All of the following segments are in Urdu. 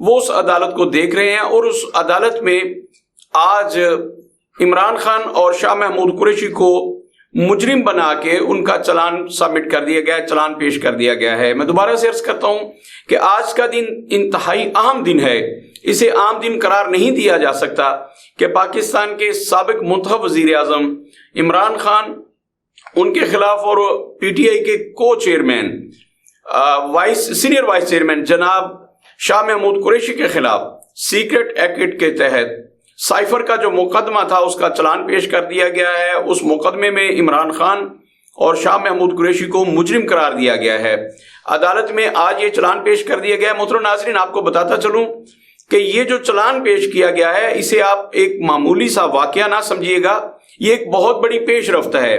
وہ اس عدالت کو دیکھ رہے ہیں، اور اس عدالت میں آج عمران خان اور شاہ محمود قریشی کو مجرم بنا کے ان کا چلان سبمٹ کر دیا گیا ہے، چلان پیش کر دیا گیا ہے۔ میں دوبارہ سے عرض کرتا ہوں کہ آج کا دن انتہائی اہم دن ہے، اسے عام دن قرار نہیں دیا جا سکتا کہ پاکستان کے سابق منتخب وزیر اعظم عمران خان، ان کے خلاف اور پی ٹی آئی کے کو چیئرمین سینئر وائس چیئرمین جناب شاہ محمود قریشی کے خلاف سیکرٹ ایکٹ کے تحت سائفر کا جو مقدمہ تھا اس کا چلان پیش کر دیا گیا ہے۔ اس مقدمے میں عمران خان اور شاہ محمود قریشی کو مجرم قرار دیا گیا ہے۔ عدالت میں آج یہ چلان پیش کر دیا گیا ہے۔ محترم ناظرین، آپ کو بتاتا چلوں کہ یہ جو چلان پیش کیا گیا ہے اسے آپ ایک معمولی سا واقعہ نہ سمجھیے گا، یہ ایک بہت بڑی پیش رفت ہے۔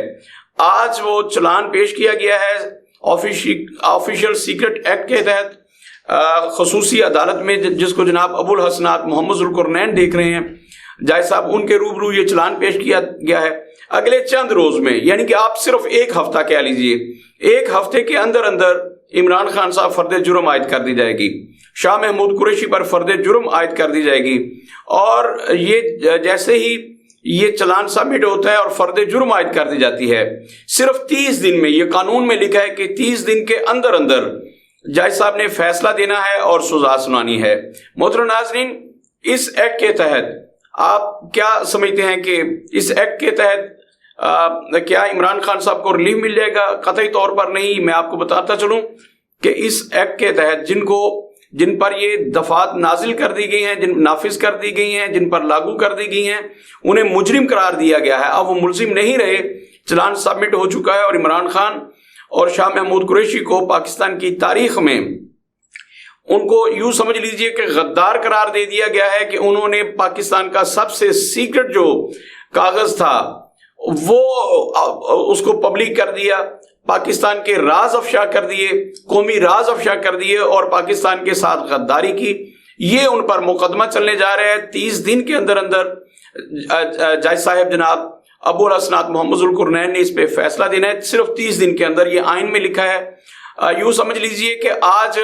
آج وہ چلان پیش کیا گیا ہے آفیشیل سیکرٹ ایکٹ کے تحت خصوصی عدالت میں، جس کو جناب ابو الحسنات محمد ذوالقرنین دیکھ رہے ہیں جائے صاحب، ان کے روبرو یہ چلان پیش کیا گیا ہے۔ اگلے چند روز میں، یعنی کہ آپ صرف ایک ہفتہ کہہ لیجئے، ایک ہفتے کے اندر اندر عمران خان صاحب فرد جرم عائد کر دی جائے گی، شاہ محمود قریشی پر فرد جرم عائد کر دی جائے گی، اور یہ جیسے ہی یہ چلان سبمٹ ہوتا ہے اور فرد جرم عائد کر دی جاتی ہے، صرف 30 دن میں، یہ قانون میں لکھا ہے کہ 30 دن کے اندر اندر جج صاحب نے فیصلہ دینا ہے اور سزا سنانی ہے۔ محترم ناظرین، اس ایکٹ کے تحت آپ کیا سمجھتے ہیں کہ اس ایکٹ کے تحت کیا عمران خان صاحب کو ریلیف مل جائے گا؟ قطعی طور پر نہیں۔ میں آپ کو بتاتا چلوں کہ اس ایکٹ کے تحت جن پر یہ دفعات نازل کر دی گئی ہیں، نافذ کر دی گئی ہیں، جن پر لاگو کر دی گئی ہیں، انہیں مجرم قرار دیا گیا ہے۔ اب وہ ملزم نہیں رہے، چلان سبمٹ ہو چکا ہے، اور عمران خان اور شاہ محمود قریشی کو پاکستان کی تاریخ میں ان کو یوں سمجھ لیجئے کہ غدار قرار دے دیا گیا ہے کہ انہوں نے پاکستان کا سب سے سیکرٹ جو کاغذ تھا وہ اس کو پبلک کر دیا، پاکستان کے راز افشا کر دیے، قومی راز افشا کر دیے اور پاکستان کے ساتھ غداری کی۔ یہ ان پر مقدمہ چلنے جا رہے ہیں۔ 30 دن کے اندر اندر جج صاحب جناب ابو الحسنات محمد ذوالقرنین نے اس پہ فیصلہ دینا ہے، صرف 30 دن کے اندر، یہ آئین میں لکھا ہے۔ یوں سمجھ لیجئے کہ آج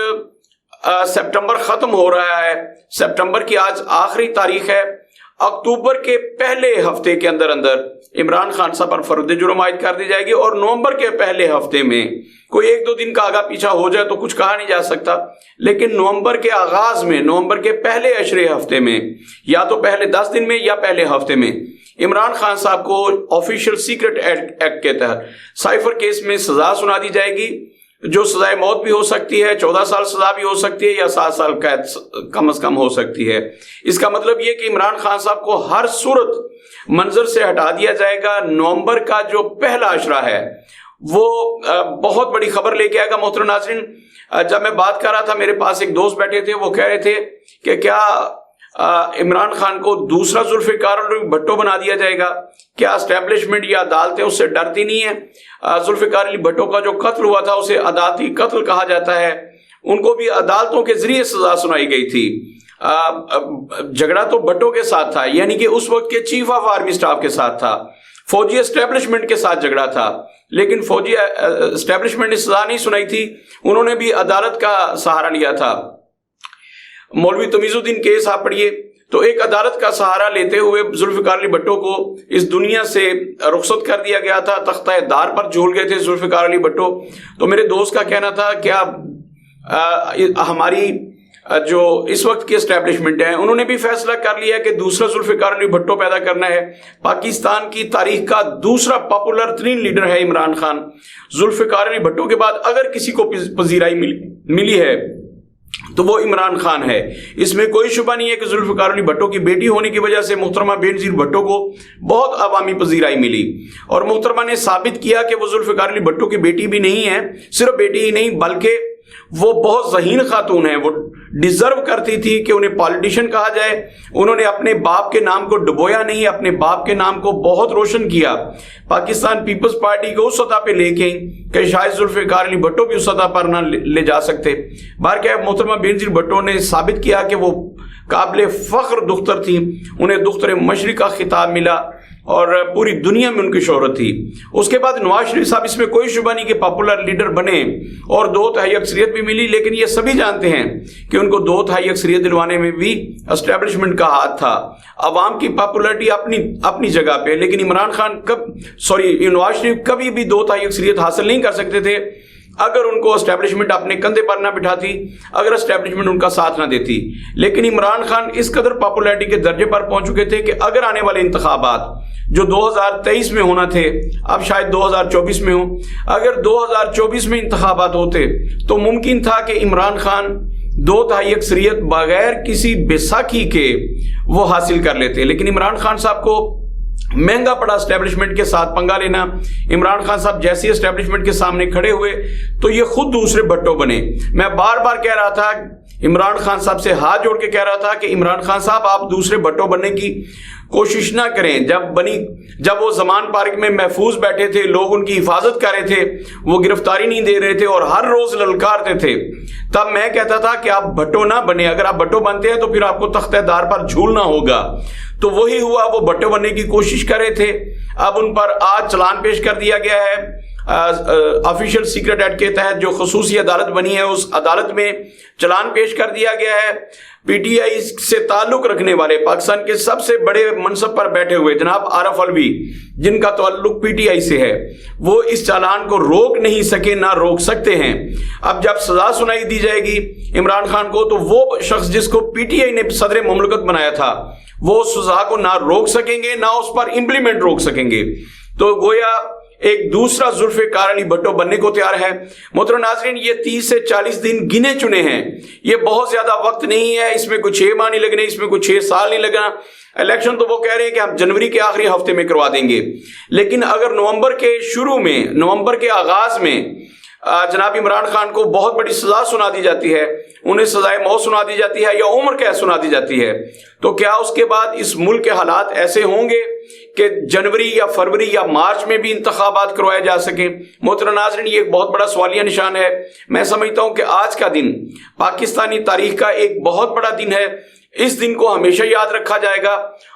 سپٹمبر ختم ہو رہا ہے، سپٹمبر کی آج آخری تاریخ ہے، اکتوبر کے پہلے ہفتے کے اندر اندر عمران خان صاحب پر فرد جرم عائد کر دی جائے گی، اور نومبر کے پہلے ہفتے میں، کوئی 1-2 دن کا آگا پیچھا ہو جائے تو کچھ کہا نہیں جا سکتا، لیکن نومبر کے آغاز میں، نومبر کے پہلے عشرے ہفتے میں، یا تو پہلے 10 دن میں یا پہلے ہفتے میں، عمران خان صاحب کو آفیشیل سیکرٹ ایکٹ کے تحت سائفر کیس میں سزا سنا دی جائے گی، جو سزائے موت بھی ہو سکتی ہے، 14 سال سزا بھی ہو سکتی ہے، یا 7 سال قید کم از کم ہو سکتی ہے۔ اس کا مطلب یہ کہ عمران خان صاحب کو ہر صورت منظر سے ہٹا دیا جائے گا۔ نومبر کا جو پہلا عشرہ ہے وہ بہت بڑی خبر لے کے آئے گا۔ محترم ناظرین، جب میں بات کر رہا تھا، میرے پاس ایک دوست بیٹھے تھے، وہ کہہ رہے تھے کہ کیا عمران خان کو دوسرا ذوالفقار علی بھٹو بنا دیا جائے گا؟ کیا اسٹیبلشمنٹ یا عدالتیں اس سے ڈرتی نہیں ہیں؟ ذوالفقار علی بھٹو کا جو قتل ہوا تھا اسے عدالتی قتل کہا جاتا ہے، ان کو بھی عدالتوں کے ذریعے سزا سنائی گئی تھی۔ جھگڑا تو بھٹو کے ساتھ تھا، یعنی کہ اس وقت کے چیف آف آرمی سٹاف کے ساتھ تھا، فوجی اسٹیبلشمنٹ کے ساتھ جھگڑا تھا، لیکن فوجی اسٹیبلشمنٹ نے سزا نہیں سنائی تھی، انہوں نے بھی عدالت کا سہارا لیا تھا۔ مولوی تمیز الدین کیس آپ پڑھیے تو ایک عدالت کا سہارا لیتے ہوئے ذوالفقار علی بھٹو کو اس دنیا سے رخصت کر دیا گیا تھا، تختہ دار پر جھول گئے تھے ذوالفقار علی بھٹو۔ تو میرے دوست کا کہنا تھا کیا ہماری جو اس وقت کی اسٹیبلشمنٹ ہے انہوں نے بھی فیصلہ کر لیا کہ دوسرا ذوالفقار علی بھٹو پیدا کرنا ہے۔ پاکستان کی تاریخ کا دوسرا پاپولر ترین لیڈر ہے عمران خان۔ ذوالفقار علی بھٹو کے بعد اگر کسی کو پذیرائی ملی ہے تو وہ عمران خان ہے۔ اس میں کوئی شبہ نہیں ہے کہ ذوالفقار علی بھٹو کی بیٹی ہونے کی وجہ سے محترمہ بینظیر بھٹو کو بہت عوامی پذیرائی ملی، اور محترمہ نے ثابت کیا کہ وہ ذوالفقار علی بھٹو کی بیٹی بھی نہیں ہے، صرف بیٹی ہی نہیں بلکہ وہ بہت ذہین خاتون ہیں، وہ ڈیزرو کرتی تھی کہ انہیں پالیٹیشین کہا جائے۔ انہوں نے اپنے باپ کے نام کو ڈبویا نہیں، اپنے باپ کے نام کو بہت روشن کیا، پاکستان پیپلز پارٹی کو اس سطح پہ لے کے کہ شاید ذوالفقار علی بھٹو بھی اس سطح پر نہ لے جا سکتے۔ بہرکیف محترمہ بینظیر بھٹو نے ثابت کیا کہ وہ قابل فخر دختر تھیں، انہیں دختر مشرق کا خطاب ملا، اور پوری دنیا میں ان کی شہرت تھی. اس کے بعد نواز شریف صاحب اس میں کوئی شبہ نہیں کہ پاپولر لیڈر بنے اور 2/3 اکثریت بھی ملی, لیکن یہ سبھی جانتے ہیں کہ ان کو 2/3 اکثریت دلوانے میں بھی اسٹیبلشمنٹ کا ہاتھ تھا. عوام کی پاپولرٹی اپنی جگہ پہ, لیکن عمران خان نواز شریف کبھی بھی 2/3 اکثریت حاصل نہیں کر سکتے تھے اگر ان کو اسٹیبلشمنٹ اپنے کندھے پر نہ بٹھاتی, اگر اسٹیبلشمنٹ ان کا ساتھ نہ دیتی. لیکن عمران خان اس قدر پاپولرٹی کے درجے پر پہنچ چکے تھے کہ اگر آنے والے انتخابات جو 2023 میں ہونا تھے, اب شاید 2024 میں ہوں, اگر 2024 میں انتخابات ہوتے تو ممکن تھا کہ عمران خان 2/3 اکثریت بغیر کسی بیساکھی کے وہ حاصل کر لیتے. لیکن عمران خان صاحب کو مہنگا پڑا اسٹیبلشمنٹ کے ساتھ پنگا لینا. عمران خان صاحب جیسے اسٹیبلشمنٹ کے سامنے کھڑے ہوئے تو یہ خود دوسرے بھٹو بنے. میں بار بار کہہ رہا تھا, عمران خان صاحب سے ہاتھ جوڑ کے کہہ رہا تھا کہ عمران خان صاحب آپ دوسرے بھٹو بننے کی کوشش نہ کریں. جب وہ زمان پارک میں محفوظ بیٹھے تھے, لوگ ان کی حفاظت کر رہے تھے, وہ گرفتاری نہیں دے رہے تھے اور ہر روز للکارتے تھے, تب میں کہتا تھا کہ آپ بھٹو نہ بنے. اگر آپ بھٹو بنتے ہیں تو پھر آپ کو تختہ دار پر جھولنا ہوگا. تو وہی ہوا, وہ بھٹو بننے کی کوشش کر رہے تھے. اب ان پر آج چلان پیش کر دیا گیا ہے آفیشیل سیکرٹ ایکٹ کے تحت, جو خصوصی عدالت بنی ہے اس عدالت میں چلان پیش کر دیا گیا ہے. پی ٹی آئی سے تعلق رکھنے والے پاکستان کے سب سے بڑے منصب پر بیٹھے ہوئے جناب عارف الوی, جن کا تعلق پی ٹی آئی سے ہے, وہ اس چالان کو روک نہیں سکے, نہ روک سکتے ہیں. اب جب سزا سنائی دی جائے گی عمران خان کو, تو وہ شخص جس کو پی ٹی آئی نے صدر مملکت بنایا تھا وہ اس سزا کو نہ روک سکیں گے, نہ اس پر امپلیمنٹ روک سکیں گے. تو گویا ایک دوسرا ذوالفقار علی بھٹو بننے کو تیار ہے. محترم ناظرین, یہ 30 سے 40 دن گنے چنے ہیں, یہ بہت زیادہ وقت نہیں ہے. اس میں کوئی 6 ماہ نہیں لگنے, اس میں کوئی 6 سال نہیں لگنا. الیکشن تو وہ کہہ رہے ہیں کہ ہم جنوری کے آخری ہفتے میں کروا دیں گے, لیکن اگر نومبر کے شروع میں, نومبر کے آغاز میں جناب عمران خان کو بہت بڑی سزا سنا دی جاتی ہے, انہیں سزائے موت سنا دی جاتی ہے یا عمر قید سنا دی جاتی ہے, تو کیا اس کے بعد اس ملک کے حالات ایسے ہوں گے کہ جنوری یا فروری یا مارچ میں بھی انتخابات کروائے جا سکیں؟ محترم ناظرین, یہ ایک بہت بڑا سوالیہ نشان ہے. میں سمجھتا ہوں کہ آج کا دن پاکستانی تاریخ کا ایک بہت بڑا دن ہے. اس دن کو ہمیشہ یاد رکھا جائے گا,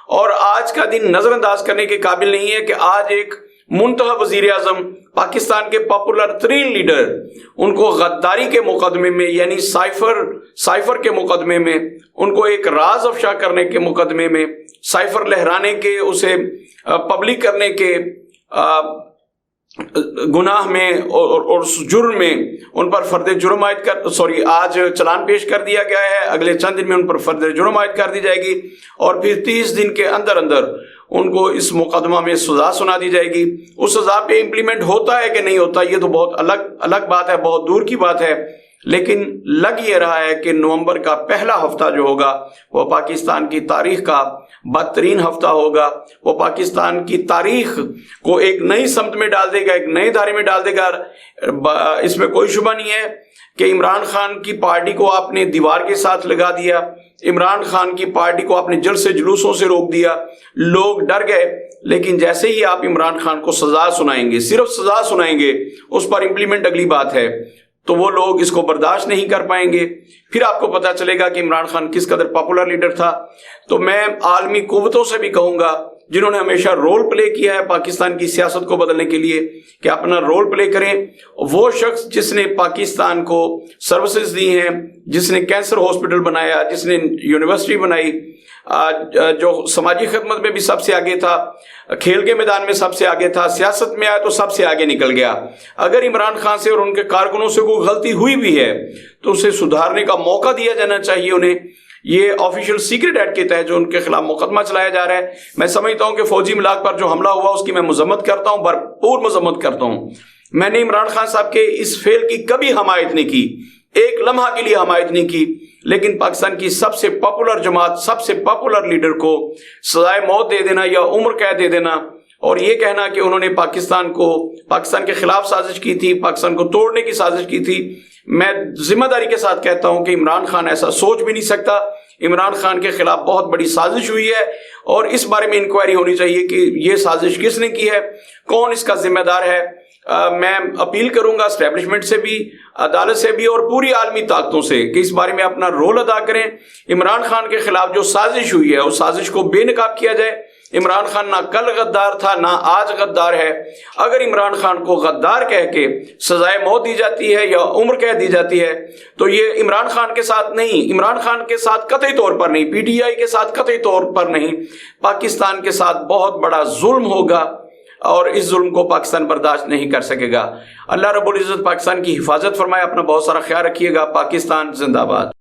اور آج کا دن نظر انداز کرنے کے قابل نہیں ہے کہ آج ایک منتخب وزیر اعظم, پاکستان کے پاپولر ترین لیڈر, ان کو غداری کے مقدمے میں, یعنی سائفر کے مقدمے میں, ان کو ایک راز افشا کرنے کے مقدمے میں, سائفر لہرانے کے, اسے پبلک کرنے کے گناہ میں اور جرم میں ان پر فرد جرم آج چلان پیش کر دیا گیا ہے. اگلے چند دن میں ان پر فرد جرم عائد کر دی جائے گی, اور پھر 30 دن کے اندر ان کو اس مقدمہ میں سزا سنا دی جائے گی. اس سزا پہ امپلیمنٹ ہوتا ہے کہ نہیں ہوتا, یہ تو بہت الگ بات ہے, بہت دور کی بات ہے. لیکن لگ یہ رہا ہے کہ نومبر کا پہلا ہفتہ جو ہوگا وہ پاکستان کی تاریخ کا بدترین ہفتہ ہوگا. وہ پاکستان کی تاریخ کو ایک نئی سمت میں ڈال دے گا, ایک نئے دھارے میں ڈال دے گا. اس میں کوئی شبہ نہیں ہے کہ عمران خان کی پارٹی کو آپ نے دیوار کے ساتھ لگا دیا, عمران خان کی پارٹی کو آپ نے جلد سے جلوسوں سے روک دیا, لوگ ڈر گئے. لیکن جیسے ہی آپ عمران خان کو سزا سنائیں گے, صرف سزا سنائیں گے, اس پر امپلیمنٹ اگلی بات ہے, تو وہ لوگ اس کو برداشت نہیں کر پائیں گے. پھر آپ کو پتا چلے گا کہ عمران خان کس قدر پاپولر لیڈر تھا. تو میں عالمی قوتوں سے بھی کہوں گا جنہوں نے ہمیشہ رول پلے کیا ہے پاکستان کی سیاست کو بدلنے کے لیے, کہ اپنا رول پلے کریں. وہ شخص جس نے پاکستان کو سروسز دی ہیں, جس نے کینسر ہاسپٹل بنایا, جس نے یونیورسٹی بنائی, جو سماجی خدمت میں بھی سب سے آگے تھا, کھیل کے میدان میں سب سے آگے تھا, سیاست میں آیا تو سب سے آگے نکل گیا. اگر عمران خان سے اور ان کے کارکنوں سے کوئی غلطی ہوئی بھی ہے تو اسے سدھارنے کا موقع دیا جانا چاہیے انہیں. یہ آفیشیل سیکرٹ ایکٹ کے تحت جو ان کے خلاف مقدمہ چلایا جا رہا ہے, میں سمجھتا ہوں کہ فوجی املاک پر جو حملہ ہوا اس کی میں مذمت کرتا ہوں, بھرپور مذمت کرتا ہوں. میں نے عمران خان صاحب کے اس فیل کی کبھی حمایت نہیں کی, ایک لمحہ کے لیے حمایت نہیں کی. لیکن پاکستان کی سب سے پاپولر جماعت, سب سے پاپولر لیڈر کو سزائے موت دے دینا یا عمر قید دے دینا, اور یہ کہنا کہ انہوں نے پاکستان کے خلاف سازش کی تھی, پاکستان کو توڑنے کی سازش کی تھی, میں ذمہ داری کے ساتھ کہتا ہوں کہ عمران خان ایسا سوچ بھی نہیں سکتا. عمران خان کے خلاف بہت بڑی سازش ہوئی ہے, اور اس بارے میں انکوائری ہونی چاہیے کہ یہ سازش کس نے کی ہے, کون اس کا ذمہ دار ہے. میں اپیل کروں گا اسٹیبلشمنٹ سے بھی, عدالت سے بھی, اور پوری عالمی طاقتوں سے کہ اس بارے میں اپنا رول ادا کریں. عمران خان کے خلاف جو سازش ہوئی ہے اس سازش کو بے نقاب کیا جائے, عمران خان نہ کل غدار تھا نہ آج غدار ہے۔ اگر عمران خان کو غدار کہہ کے سزائے موت دی جاتی ہے یا عمر کہہ دی جاتی ہے تو یہ عمران خان کے ساتھ نہیں، عمران خان کے ساتھ قطعی طور پر نہیں، پی ٹی آئی کے ساتھ قطعی طور پر نہیں، پاکستان کے ساتھ بہت بڑا ظلم ہوگا اور اس ظلم کو پاکستان برداشت نہیں کر سکے گا۔ اللہ رب العزت پاکستان کی حفاظت فرمائے۔ اپنا بہت سارا خیال رکھیے گا۔ پاکستان زندہ باد۔